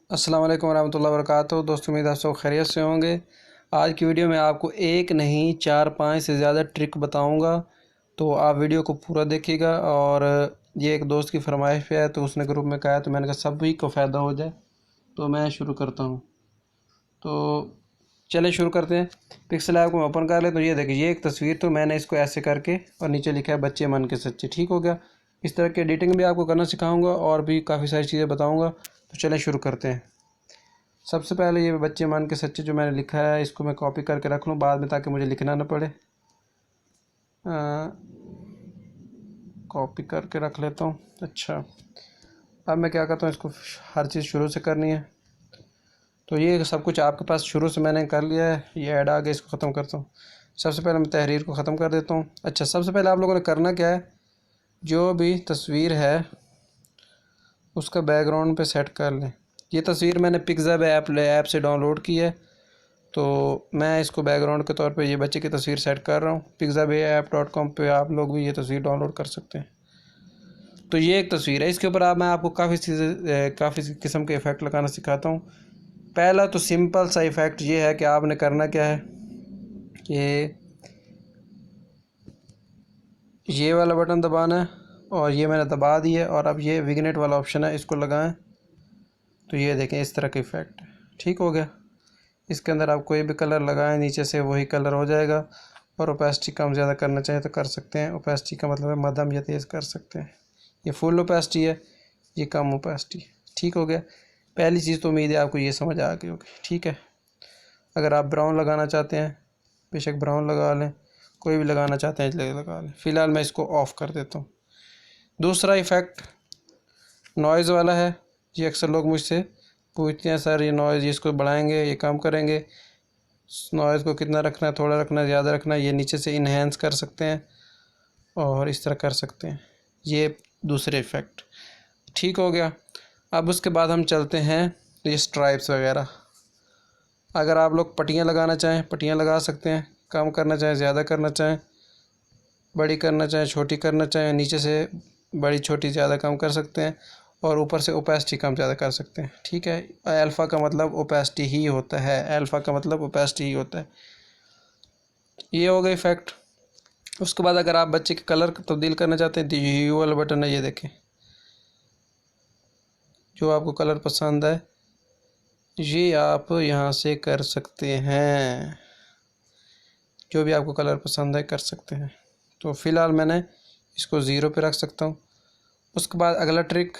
अस्सलाम वालेकुम रहमतुल्लाहि व बरकातुहू। दोस्तों, उम्मीद आप सब खैरियत से होंगे। आज की वीडियो में आपको एक नहीं 4-5 से ज़्यादा ट्रिक बताऊंगा, तो आप वीडियो को पूरा देखिएगा। और ये एक दोस्त की फरमाइश पे है, तो उसने ग्रुप में कहा है, तो मैंने कहा सभी को फ़ायदा हो जाए, तो मैं शुरू करता हूँ। तो चले शुरू करते हैं। पिक्सल ऐप को ओपन कर ले। तो ये देखिए, ये एक तस्वीर, तो मैंने इसको ऐसे करके और नीचे लिखा है बच्चे मन के सच्चे। ठीक हो गया। इस तरह की एडिटिंग भी आपको करना सिखाऊंगा और भी काफ़ी सारी चीज़ें बताऊंगा। तो चलें शुरू करते हैं। सबसे पहले ये बच्चे मन के सच्चे जो मैंने लिखा है, इसको मैं कॉपी करके रख लूँ बाद में, ताकि मुझे लिखना ना पड़े। कॉपी करके रख लेता हूँ। अच्छा, अब मैं क्या करता हूँ, इसको हर चीज़ शुरू से करनी है। तो ये सब कुछ आपके पास शुरू से मैंने कर लिया है। ये ऐड आ गया, इसको ख़त्म करता हूँ। सबसे पहले मैं तहरीर को ख़त्म कर देता हूँ। अच्छा, सबसे पहले आप लोगों ने करना क्या है, जो भी तस्वीर है उसका बैकग्राउंड पे सेट कर लें। ये तस्वीर मैंने पिक्ज़ाब ऐप से डाउनलोड की है, तो मैं इसको बैकग्राउंड के तौर पे ये बच्चे की तस्वीर सेट कर रहा हूँ। pixabayapp.com पे आप लोग भी ये तस्वीर डाउनलोड कर सकते हैं। तो ये एक तस्वीर है, इसके ऊपर मैं आपको काफ़ी किस्म के इफ़ेक्ट लगाना सिखाता हूँ। पहला तो सिंपल सा इफ़ेक्ट ये है कि आपने करना क्या है कि ये वाला बटन दबाना है, और ये मैंने दबा दिया है। और अब ये विग्नेट वाला ऑप्शन है, इसको लगाएं। तो ये देखें, इस तरह का इफ़ेक्ट ठीक हो गया। इसके अंदर आप कोई भी कलर लगाएं, नीचे से वही कलर हो जाएगा। और ओपेसिटी कम ज़्यादा करना चाहें तो कर सकते हैं। ओपेसिटी का मतलब है मध्यम या तेज़ कर सकते हैं। ये फुल ओपेसिटी है, ये कम ओपेसिटी। ठीक हो गया। पहली चीज़ तो उम्मीद है आपको ये समझ आ गई होगी। ठीक है। अगर आप ब्राउन लगाना चाहते हैं, बेशक ब्राउन लगा लें, कोई भी लगाना चाहते हैं इसलिए लगा लें। फ़िलहाल मैं इसको ऑफ़ कर देता हूँ। दूसरा इफ़ेक्ट नॉइज़ वाला है। ये अक्सर लोग मुझसे पूछते हैं, सर ये नॉइज़ इसको बढ़ाएंगे, ये कम करेंगे, नॉइज़ को कितना रखना है, थोड़ा रखना है, ज़्यादा रखना है। ये नीचे से इन्हेंस कर सकते हैं और इस तरह कर सकते हैं। ये दूसरे इफ़ेक्ट ठीक हो गया। अब उसके बाद हम चलते हैं ये स्ट्राइप्स वगैरह। अगर आप लोग पट्टियाँ लगाना चाहें, पट्टियाँ लगा सकते हैं। कम करना चाहें, ज़्यादा करना चाहें, बड़ी करना चाहें, छोटी करना चाहें, नीचे से बड़ी छोटी ज़्यादा कम कर सकते हैं। और ऊपर से ओपेसिटी कम ज़्यादा कर सकते हैं। ठीक है। अल्फ़ा का मतलब ओपेसिटी ही होता है। अल्फ़ा का मतलब ओपेसिटी ही होता है। ये हो गया इफ़ेक्ट। उसके बाद अगर आप बच्चे के कलर तब्दील करना चाहते हैं, तो ये वाला बटन है, ये देखें। जो आपको कलर पसंद है ये आप यहाँ से कर सकते हैं। जो भी आपको कलर पसंद है कर सकते हैं। तो फ़िलहाल मैंने इसको 0 पे रख सकता हूँ। उसके बाद अगला ट्रिक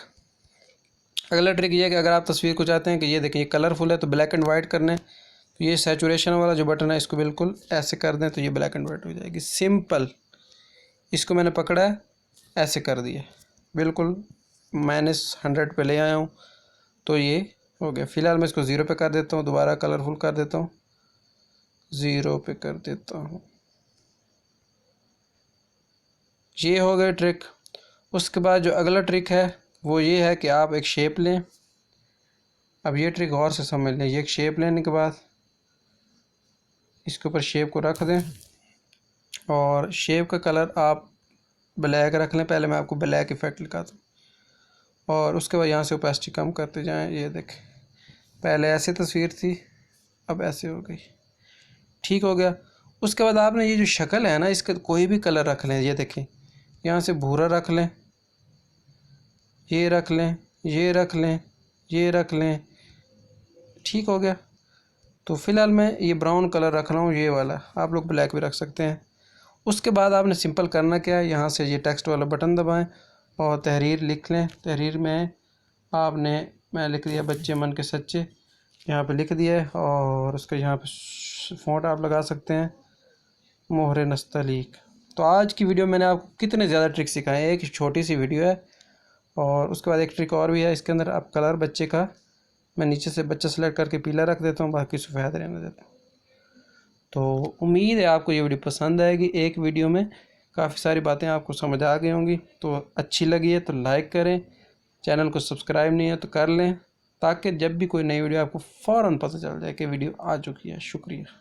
ये है कि अगर आप तस्वीर को चाहते हैं कि ये देखें ये कलरफुल है, तो ब्लैक एंड वाइट करने, तो ये सैचुरेशन वाला जो बटन है इसको बिल्कुल ऐसे कर दें, तो ये ब्लैक एंड वाइट हो जाएगी। सिंपल। इसको मैंने पकड़ा है, ऐसे कर दिया, बिल्कुल -100 पे ले आया हूँ, तो ये हो गया। फ़िलहाल मैं इसको 0 पे कर देता हूँ। दोबारा कलरफुल कर देता हूँ, 0 पे कर देता हूँ। ये हो गया ट्रिक। उसके बाद जो अगला ट्रिक है वो ये है कि आप एक शेप लें। अब ये ट्रिक गौर से समझ लें। ये एक शेप लेने के बाद इसके ऊपर शेप को रख दें, और शेप का कलर आप ब्लैक रख लें। पहले मैं आपको ब्लैक इफ़ेक्ट दिखाता हूँ, और उसके बाद यहाँ से ओपेसिटी कम करते जाएं। ये देखें, पहले ऐसी तस्वीर थी, अब ऐसे हो गई। ठीक हो गया। उसके बाद आपने ये जो शक्ल है ना, इसका कोई भी कलर रख लें। ये देखें, यहाँ से भूरा रख लें, ये रख लें, ये रख लें, ये रख लें। ठीक हो गया। तो फ़िलहाल मैं ये ब्राउन कलर रख रहा हूँ, ये वाला। आप लोग ब्लैक भी रख सकते हैं। उसके बाद आपने सिंपल करना क्या है, यहाँ से ये टेक्स्ट वाला बटन दबाएं और तहरीर लिख लें। तहरीर में आपने, मैं लिख दिया बच्चे मन के सच्चे, यहाँ पे लिख दिया है। और उसके यहाँ पे फ़ॉन्ट आप लगा सकते हैं, मोहरे नस्तलीक। तो आज की वीडियो मैंने आपको कितने ज़्यादा ट्रिक सिखाए हैं। एक छोटी सी वीडियो है। और उसके बाद एक ट्रिक और भी है इसके अंदर। आप कलर बच्चे का, मैं नीचे से बच्चा सेलेक्ट करके पीला रख देता हूँ, बाकी सफ़ेद रहने देता हूँ। तो उम्मीद है आपको ये वीडियो पसंद आएगी। एक वीडियो में काफ़ी सारी बातें आपको समझ आ गई होंगी। तो अच्छी लगी है तो लाइक करें, चैनल को सब्सक्राइब नहीं है तो कर लें, ताकि जब भी कोई नई वीडियो आपको फ़ौरन पता चल जाए कि वीडियो आ चुकी है। शुक्रिया।